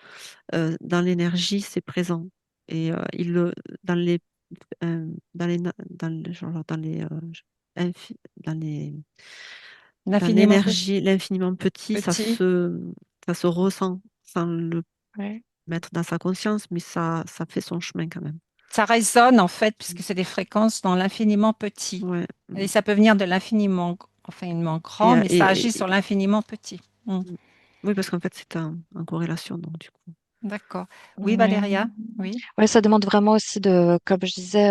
dans l'énergie, c'est présent. Et dans les, genre, dans dans L'infiniment l'énergie, l'infiniment petit, petit. ça se ressent sans le Ouais. mettre dans sa conscience, mais ça fait son chemin quand même. Ça résonne en fait, puisque c'est des fréquences dans l'infiniment petit. Ouais. Et ça peut venir de infiniment Et, grand, mais ça agit sur l'infiniment petit. Mm. oui, parce qu'en fait, c'est en corrélation, donc du coup. D'accord. Oui, Ouais. Valéria? Oui. Ouais, ça demande vraiment aussi de, comme je disais,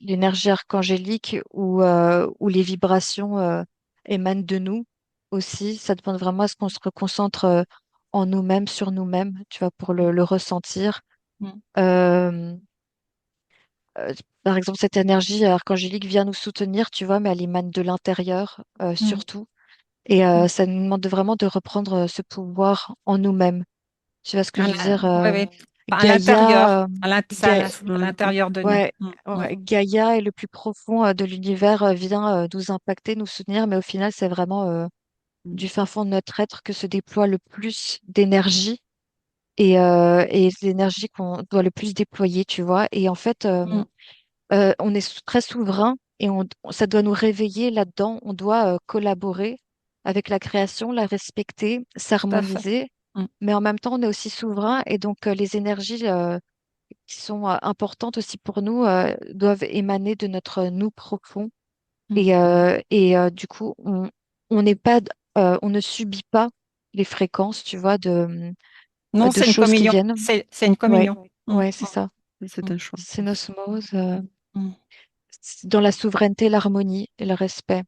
l'énergie archangélique ou les vibrations émanent de nous aussi. Ça demande vraiment à ce qu'on se reconcentre en nous-mêmes, sur nous-mêmes, tu vois, pour le ressentir. Mm. Euh, euh, Par exemple, cette énergie archangélique vient nous soutenir, tu vois, mais elle émane de l'intérieur Mm. surtout. Et Mm. ça nous demande vraiment de reprendre ce pouvoir en nous-mêmes. Tu vois ce que je veux dire? Oui, oui. Enfin, à l'intérieur, Gaïa, à Ouais. l'intérieur de nous. ouais, Mm. Mm. ouais, Gaïa est le plus profond de l'univers, vient nous impacter, nous soutenir, mais au final, c'est vraiment Mm. du fin fond de notre être que se déploie le plus d'énergie et l'énergie qu'on doit le plus déployer, tu vois. Et en fait, Mm. on est très souverain et ça doit nous réveiller là-dedans. On doit collaborer avec la création, la respecter, Tout à fait. s'harmoniser, Mm. mais en même temps, on est aussi souverain et donc les énergies qui sont importantes aussi pour nous doivent émaner de notre nous profond. Mm. Et du coup, on n'est pas, on ne subit pas les fréquences, tu vois, Non, de c'est une choses qui communion. viennent. C'est une Ouais, communion. Mm. ouais, c'est ça. C'est Mm. un choix. C'est une osmose Mm. dans la souveraineté, l'harmonie et le respect.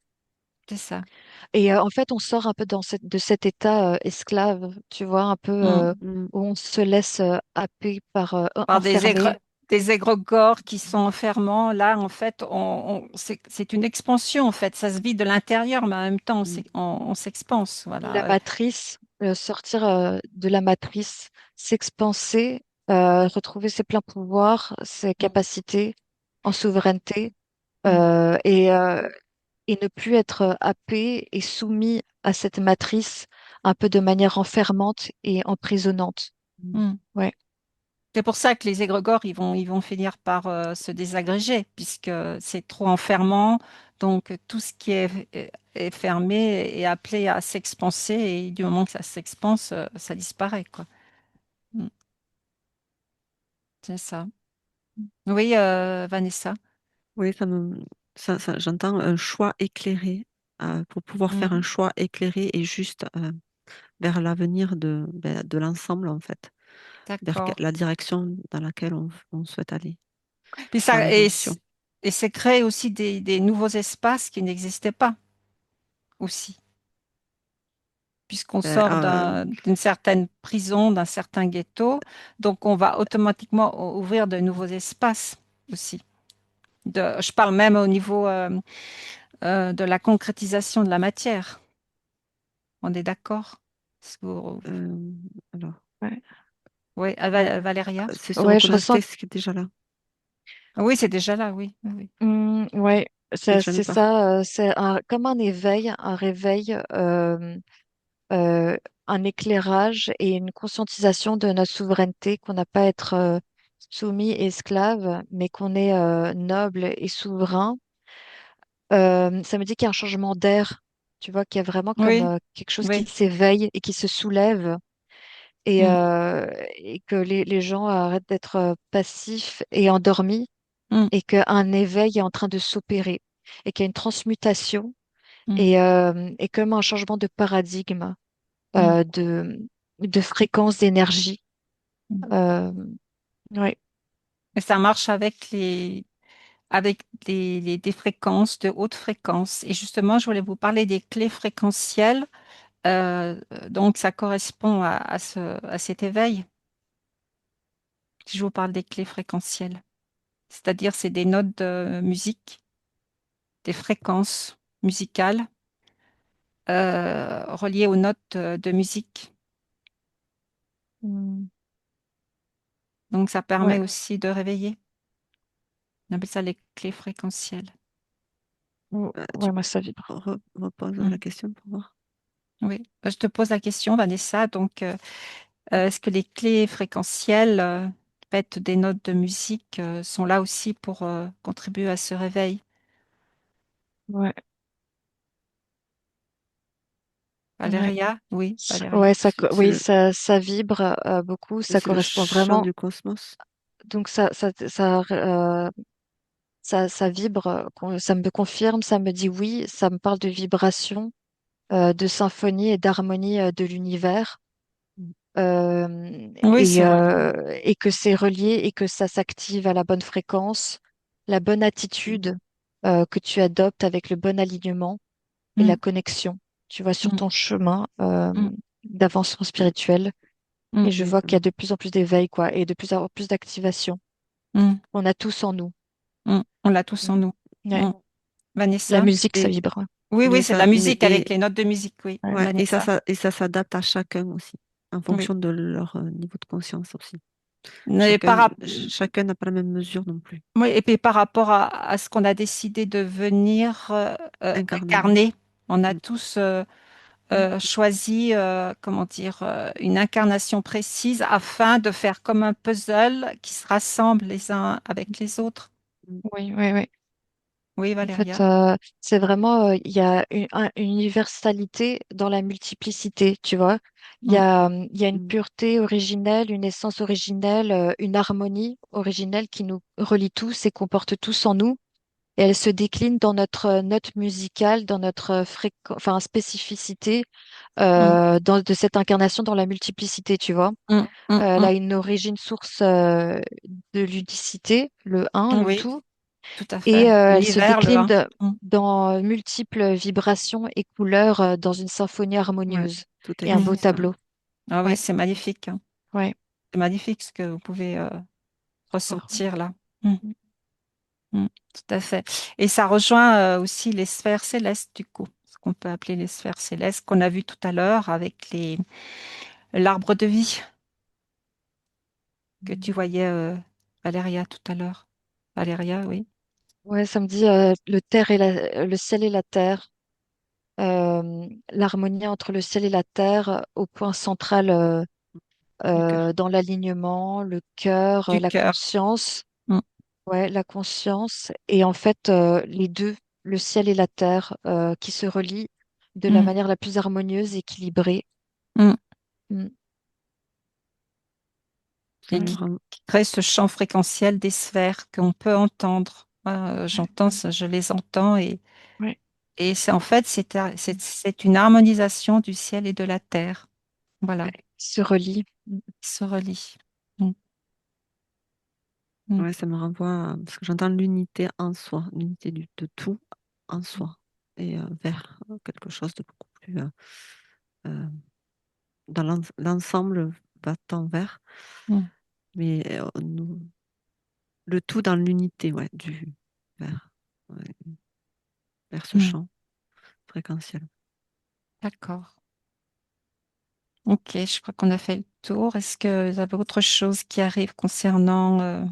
C'est ça. Et en fait, on sort un peu de cet état esclave, tu vois, un peu Mm. Mm. où on se laisse happer par Par enfermer. des égrégores qui sont enfermants. Là, en fait, c'est une expansion, en fait. Ça se vit de l'intérieur, mais en même temps, Mm. on s'expanse. La Voilà. matrice, sortir de la matrice, s'expanser, retrouver ses pleins pouvoirs, ses Mm. capacités en souveraineté, Mm. euh, et, euh, et ne plus être happé et soumis à cette matrice un peu de manière enfermante et emprisonnante. Mm. Ouais. C'est pour ça que les égrégores, ils vont finir par se désagréger, puisque c'est trop enfermant. Donc, tout ce qui est fermé est appelé à s'expanser, et du moment que ça s'expanse, ça disparaît, quoi. Mm. C'est ça. Oui, Vanessa. Oui, j'entends un choix éclairé, pour pouvoir faire un Mm. choix éclairé et juste, vers l'avenir de l'ensemble, en fait, vers D'accord. la direction dans laquelle on souhaite aller, Puis dans ça, l'évolution. et c'est créer aussi des nouveaux espaces qui n'existaient pas aussi, puisqu'on Ben, sort d'une certaine prison, d'un certain ghetto, donc on va automatiquement ouvrir de nouveaux espaces aussi. Je parle même au niveau de la concrétisation de la matière. On est d'accord? Est-ce que euh, alors, Ouais. Oui, Valéria? c'est se Ouais, je reconnecter ressens. à ce qui est déjà là. Oui, c'est déjà là, oui. Oui, oui. Ouais, C'est jamais c'est parfait. ça. C'est comme un éveil, un réveil. un éclairage et une conscientisation de notre souveraineté, qu'on n'a pas à être soumis et esclave, mais qu'on est noble et souverain. Ça me dit qu'il y a un changement d'air, tu vois, qu'il y a vraiment comme Oui, quelque chose qui oui. s'éveille et qui se soulève Mm, et que les gens arrêtent d'être passifs et endormis mm, et qu'un éveil est en train de s'opérer et qu'il y a une transmutation mm, et comme un changement de paradigme, mm, euh, de, de fréquence d'énergie. mm. Euh, ouais, Et ça marche avec des fréquences de haute fréquence. Et justement, je voulais vous parler des clés fréquentielles. Donc, ça correspond à cet éveil. Si je vous parle des clés fréquentielles, c'est-à-dire c'est des notes de musique, des fréquences musicales reliées aux notes de musique. mm, Donc, ça permet ouais, aussi de réveiller. On appelle ça les clés fréquentielles. Tu ouais, moi ça vibre. reposes la Mm. question pour voir. Oui. Je te pose la question, Vanessa. Donc, est-ce que les clés fréquentielles faites des notes de musique sont là aussi pour contribuer à ce réveil? Ouais, ouais. Valéria? Oui, Valéria. Ouais, C'est oui, ça vibre beaucoup, ça le correspond chant vraiment. du cosmos. Donc ça vibre, ça me confirme, ça me dit oui, ça me parle de vibration, de symphonie et d'harmonie de l'univers. Mm. Oui, c'est relié. Et que c'est relié et que ça s'active à la bonne fréquence, la bonne Mm. attitude que tu adoptes avec le bon alignement et Mm, la connexion, tu vois, sur mm, ton chemin mm, d'avancement spirituel. mm, Et je Oui, vois qu'il y a de plus en plus d'éveil, quoi, et de plus en plus d'activation. mm, On a tous en nous. mm. On l'a tous en Mm. nous. Ouais. Mm. La Vanessa? musique, ça et, vibre. Ouais. Oui, oui, mais c'est de ça, la musique avec les notes de musique, oui. Ouais. ouais, Vanessa? et ça s'adapte à chacun aussi, en Oui. fonction de leur niveau de conscience aussi. Mais Chacun n'a pas la même mesure non plus. oui, et puis par rapport à ce qu'on a décidé de venir Incarné, ouais. incarner, on a Mm. tous choisi, comment dire, une incarnation précise afin de faire comme un puzzle qui se rassemble les uns avec les autres. Mm. Oui, oui, oui. Oui, En fait, Valéria. c'est vraiment, il y a une universalité dans la multiplicité, tu vois. Mm, Il y a une Mm. pureté originelle, une essence originelle, une harmonie originelle qui nous relie tous et comporte tous en nous. Et elle se décline dans notre note musicale, dans notre enfin, spécificité, mm, de cette incarnation dans la multiplicité, tu vois. mm, mm, Elle mm. a une origine source de l'udicité, le un, le Oui, tout, tout à et fait. elle se L'univers, le décline 1. Mm. dans multiples vibrations et couleurs dans une symphonie Ouais, harmonieuse tout et un beau existe. tableau. Ah oui, Ouais, c'est magnifique, hein. ouais. C'est magnifique ce que vous pouvez Voir. ressentir là. Mm, mm, tout à fait. Et ça rejoint aussi les sphères célestes, du coup, ce qu'on peut appeler les sphères célestes, qu'on a vu tout à l'heure avec l'arbre de vie que tu voyais, Valéria, tout à l'heure. Valéria, oui. Ouais, ça me dit le ciel et la terre, l'harmonie entre le ciel et la terre au point central Du cœur. dans l'alignement, le cœur, Du la cœur. conscience. Mm, Ouais, la conscience. Et en fait, les deux, le ciel et la terre, qui se relient de la mm, manière la plus harmonieuse, équilibrée. mm. Mm. Ça Et me Ouais, rend- qui crée ce champ fréquentiel des sphères qu'on peut entendre. ouais, J'entends, je les entends ouais. et c'est en fait c'est une harmonisation du ciel et de la terre. Voilà, Ouais. Se relient. Mm. qui se relient. Mm, mm, ouais, ça me renvoie parce que j'entends l'unité en soi, l'unité de tout en soi, et vers quelque chose de beaucoup plus euh, dans l'ensemble va tend vers, mm, mais le tout dans l'unité, ouais, vers, ouais, vers ce mm. champ fréquentiel. D'accord. Ok, je crois qu'on a fait le tour. Est-ce que vous avez autre chose qui arrive concernant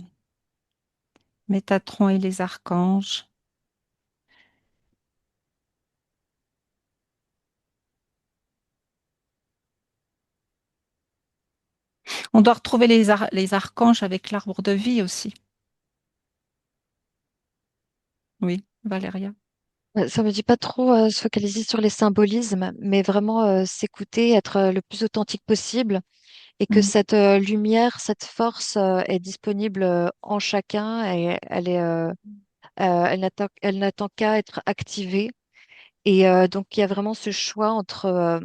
Métatron et les archanges? On doit retrouver les archanges avec l'arbre de vie aussi. Oui, Valéria. Ça me dit pas trop se focaliser sur les symbolismes, mais vraiment s'écouter, être le plus authentique possible et que Mm, cette lumière, cette force est disponible en chacun et elle n'attend qu'à être activée. Et donc, il y a vraiment ce choix entre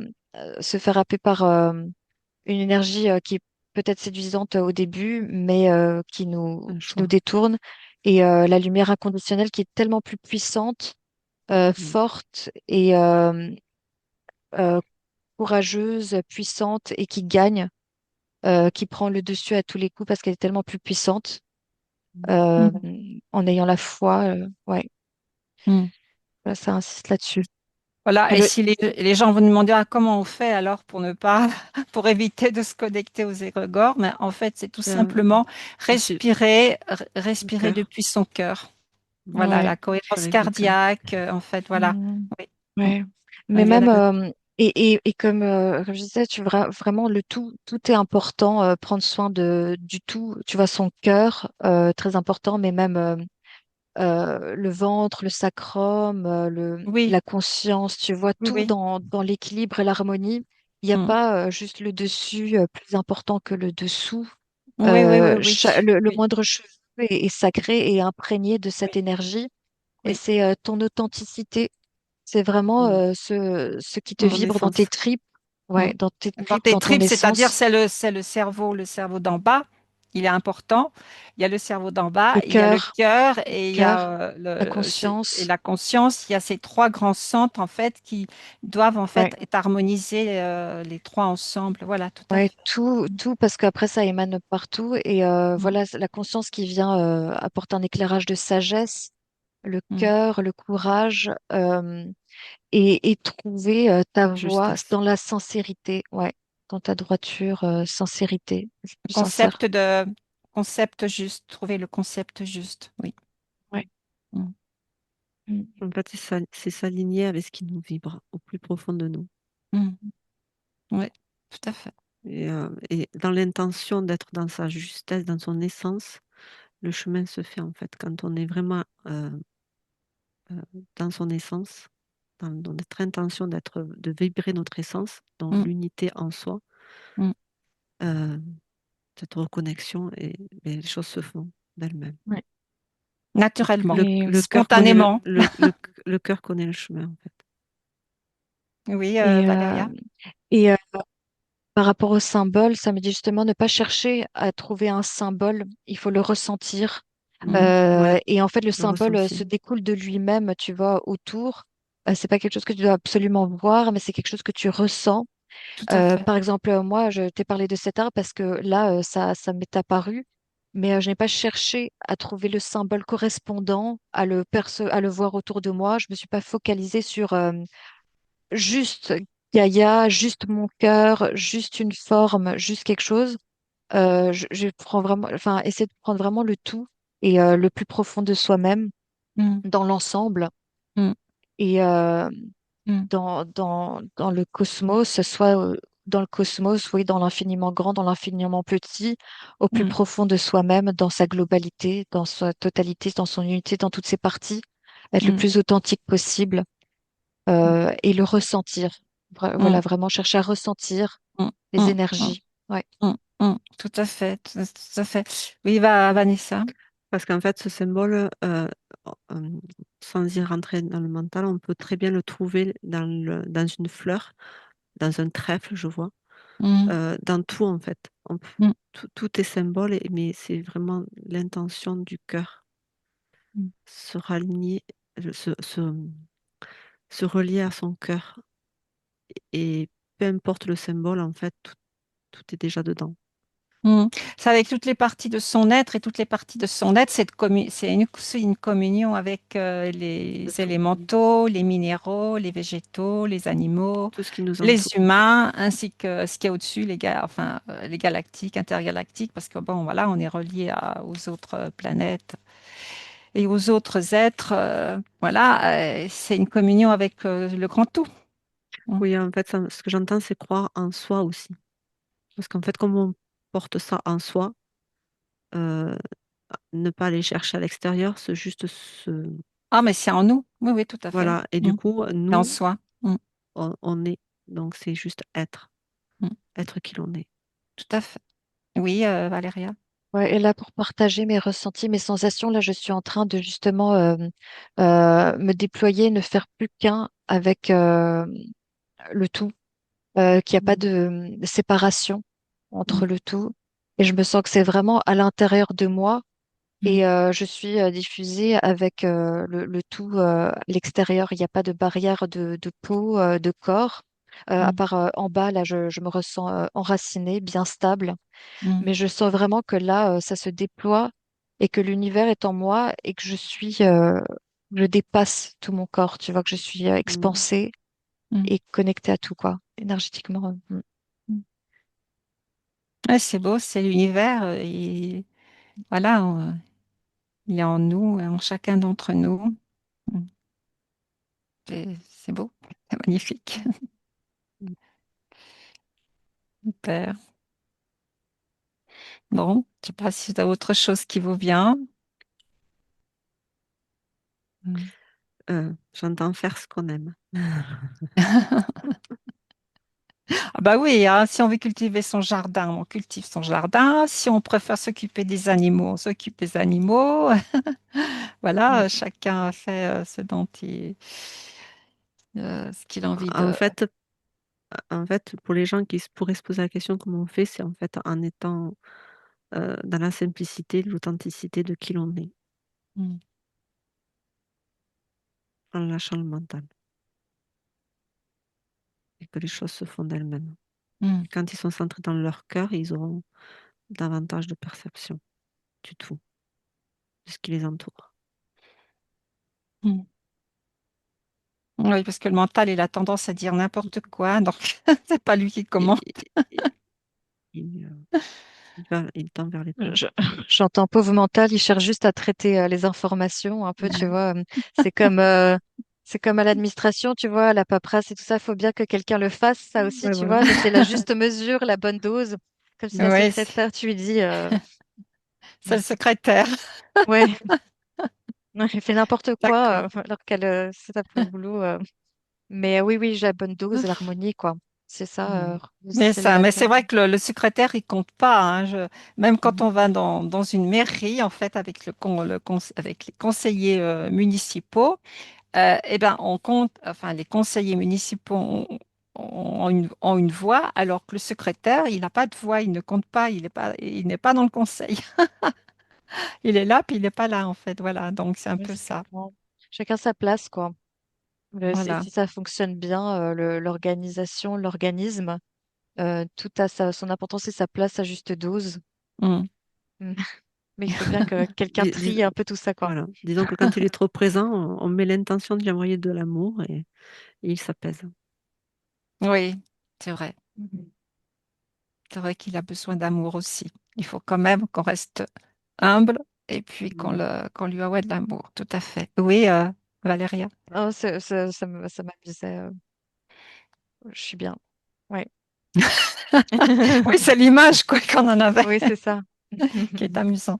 se faire happer par une énergie qui est peut-être séduisante au début, mais Un qui nous choix. détourne, et la lumière inconditionnelle qui est tellement plus puissante, Mm. forte et euh, courageuse, puissante et qui gagne, qui prend le dessus à tous les coups parce qu'elle est tellement plus puissante euh, mm, en ayant la foi. Ouais, mm. voilà, ça insiste là-dessus. Voilà, Et et le, si les gens vont demander ah, comment on fait alors pour ne pas, pour éviter de se connecter aux égrégores, mais en fait, c'est tout Euh, simplement c'est le respirer cœur. depuis son cœur. Voilà, ouais. la Marcher cohérence avec le cœur. cardiaque, en fait, voilà. Mm. Oui, mm. Ouais. On Mais y va même, avec. et comme je disais, vraiment le tout, tout est important, prendre soin du tout, tu vois, son cœur, très important, mais même le ventre, le sacrum, Oui, la conscience, tu vois, tout oui, dans l'équilibre et l'harmonie. Il n'y a mm. pas juste le dessus plus important que le dessous. Oui, oui, oui, oui, Le oui, moindre cheveu est sacré et imprégné de cette oui, énergie. Et oui. c'est ton authenticité. C'est vraiment Mm. ce qui te En vibre dans tes renaissance. tripes, Mm. ouais, dans tes Dans tripes, tes dans ton tripes, c'est-à-dire essence, c'est le cerveau d'en bas. Il est important. Il y a le cerveau d'en bas, le il y a le cœur, cœur et il y a cœur, la et conscience, la conscience. Il y a ces trois grands centres en fait qui doivent en ouais, fait être harmonisés les trois ensemble. Voilà, tout à ouais, fait. tout, parce qu'après ça émane partout. Et Mm, voilà, c'est la conscience qui vient apporter un éclairage de sagesse, le mm. cœur, le courage, et trouver ta voie Justesse. dans la sincérité, ouais, dans ta droiture, sincérité, le plus sincère. Concept de concept juste, trouver le concept juste. Oui. Ouais. Mm, Mm. En fait, c'est s'aligner avec ce qui nous vibre au plus profond de nous. mm. Oui, tout à fait. Et dans l'intention d'être dans sa justesse, dans son essence, le chemin se fait en fait. Quand on est vraiment dans son essence, dans notre intention de vibrer notre essence, dans Mm, l'unité en soi, mm. euh, cette reconnexion, et les choses se font d'elles-mêmes. Ouais. Naturellement, Et Le cœur connaît spontanément. le cœur connaît le chemin en fait. Oui, Et, Valéria. et par rapport au symbole, ça me dit justement ne pas chercher à trouver un symbole, il faut le ressentir. Mm, Ouais, Et en fait, le le symbole se ressenti, découle de lui-même, tu vois, autour. C'est pas quelque chose que tu dois absolument voir, mais c'est quelque chose que tu ressens. tout à fait. Par exemple, moi, je t'ai parlé de cet arbre parce que là, ça m'est apparu, mais je n'ai pas cherché à trouver le symbole correspondant, à le voir autour de moi. Je me suis pas focalisée sur juste Gaïa, juste mon cœur, juste une forme, juste quelque chose. Je prends vraiment, enfin, essayer de prendre vraiment le tout et le plus profond de soi-même Mm, dans l'ensemble mm, et mm, dans le cosmos, soit dans le cosmos, oui, dans l'infiniment grand, dans l'infiniment petit, au plus mm, profond de soi-même, dans sa globalité, dans sa totalité, dans son unité, dans toutes ses parties, être le mm, plus authentique possible et le ressentir. mm, Voilà, vraiment chercher à ressentir mm, les mm, mm, énergies. Ouais. mm, tout à fait, tout à fait. Oui, Vanessa. parce qu'en fait ce symbole, euh, sans y rentrer dans le mental, on peut très bien le trouver dans une fleur, dans un trèfle, je vois, Mm, dans tout en fait. mm, Tout est symbole, mais c'est vraiment l'intention du cœur, mm, se raligner, euh, se, se, se relier à son cœur. Et peu importe le symbole, en fait, tout est déjà dedans. mm. C'est avec toutes les parties de son être et toutes les parties de son être, c'est une communion avec De les tout. élémentaux, les minéraux, les végétaux, les animaux, Tout ce qui nous les entoure. humains, ainsi que ce qu'il y a au-dessus, enfin, les galactiques, intergalactiques, parce que bon, voilà, on est relié aux autres planètes et aux autres êtres. Voilà, c'est une communion avec le grand tout. Mm. Oui, en fait, ce que j'entends, c'est croire en soi aussi. Parce qu'en fait, comme on porte ça en soi, euh, ne pas aller chercher à l'extérieur, c'est juste Ah, mais c'est en nous. Oui, oui, tout à fait. voilà. Et du Mm. coup, C'est en nous, soi. Mm, on est. Donc, c'est juste mm. être qui l'on est. Tout à fait. Oui, Valéria. Ouais, et là, pour partager mes ressentis, mes sensations, là, je suis en train de justement me déployer, ne faire plus qu'un avec le tout, qu'il n'y a pas Mm. de séparation Mm, entre le tout. Et je me sens que c'est vraiment à l'intérieur de moi mm, et je suis diffusée avec le tout à l'extérieur. Il n'y a pas de barrière de peau, de corps. À mm, part en bas, là, je me ressens enracinée, bien stable. mm, Mais je sens vraiment que là, ça se déploie et que l'univers est en moi et que je dépasse tout mon corps. Tu vois, que je suis Mm. expansée mm, et connectée à tout, quoi, énergétiquement. mm. Ouais, c'est beau, c'est l'univers. Voilà, il est en nous, en chacun d'entre nous. Mm. C'est beau, c'est magnifique. Mm. Super. Bon, je sais pas si tu as autre chose qui vous vient. Mm. J'entends faire ce qu'on aime. Ah bah oui, hein, si on veut cultiver son jardin, on cultive son jardin. Si on préfère s'occuper des animaux, on s'occupe des animaux. Voilà, Mm. chacun fait ce qu'il a envie En de. fait, pour les gens qui pourraient se poser la question comment on fait, c'est en fait en étant dans la simplicité, l'authenticité de qui l'on est, Mm, en lâchant le mental, et que les choses se font d'elles-mêmes. mm, Et quand ils sont centrés dans leur cœur, ils auront davantage de perception du tout, de ce qui les entoure. mm. Oui, parce que le mental, il a tendance à dire n'importe quoi, donc c'est pas lui qui Et- commande. et- il tend vers les peurs. Je- J'entends pauvre mental, il cherche juste à traiter les informations un peu, tu Mm. vois. C'est comme à l'administration, tu vois, la paperasse et tout ça, il faut bien que quelqu'un le fasse, ça aussi, Ouais, tu voilà. vois, mais c'est la juste mesure, la bonne dose. Comme si la Oui, secrétaire, tu lui dis, c'est le secrétaire. ouais, non, elle fait n'importe D'accord. quoi, alors qu'elle c'est ça pour le boulot. Mais oui, oui, j'ai la bonne dose, l'harmonie, quoi. C'est ça, Mm. c'est la. Mais c'est vrai que le secrétaire, il compte pas, hein. Même quand Mm. on va dans une mairie, en fait, avec avec les conseillers municipaux, eh ben, on compte, enfin, les conseillers municipaux ont une voix, alors que le secrétaire, il n'a pas de voix, il ne compte pas, il n'est pas dans le conseil. Il est là, puis il n'est pas là, en fait. Voilà, donc c'est un Oui, peu je ça. comprends. Chacun sa place, quoi. Voilà. Si ça fonctionne bien, l'organisation, l'organisme, tout a son importance et sa place à juste dose. Mm. Mm. Mais il faut bien que quelqu'un Dis- dis- trie un peu tout ça, quoi. voilà. Disons que quand il est trop présent, on met l'intention de lui envoyer de l'amour et il s'apaise. Oui, c'est vrai. Mhm. C'est vrai qu'il a besoin d'amour aussi. Il faut quand même qu'on reste humble et puis Mm. qu'on lui envoie de l'amour. Tout à fait. Oui, Valéria. Oh, ça m'amusait. Je suis bien. Ouais. Oui, c'est l'image quoi qu'on en avait Oui, c'est ça. qui est amusant.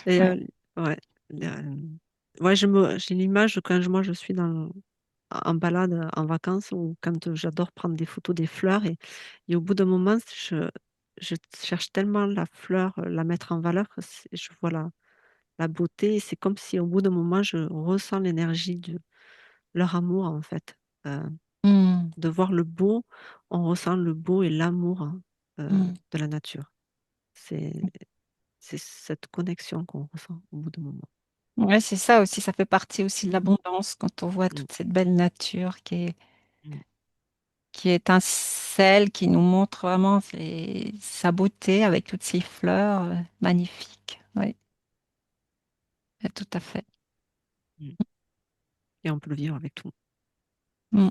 Et Ouais. ouais, ouais, j'ai l'image quand moi je suis en balade, en vacances, ou quand j'adore prendre des photos des fleurs, et au bout d'un moment, je cherche tellement la fleur, la mettre en valeur, que je vois la beauté, et c'est comme si au bout d'un moment, je ressens l'énergie de leur amour, en fait. Euh, Mm, de voir le beau, on ressent le beau et l'amour, hein, mm. de la nature. C'est c'est cette connexion qu'on ressent au bout d'un moment. Ouais, c'est ça aussi. Ça fait partie aussi de Mm. l'abondance quand on voit Mm. toute cette belle nature Mm. qui étincelle, qui nous montre vraiment sa beauté avec toutes ces fleurs magnifiques. Oui, tout à fait. Mm. Et on peut le vivre avec tout. Mm.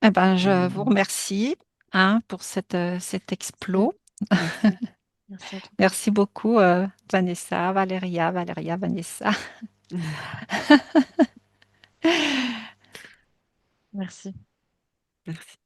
Eh ben, je vous Et remercie hein, pour cet Merci. explos. merci. Merci à toi. Merci beaucoup, Vanessa, Valéria, Vanessa. Merci. Merci.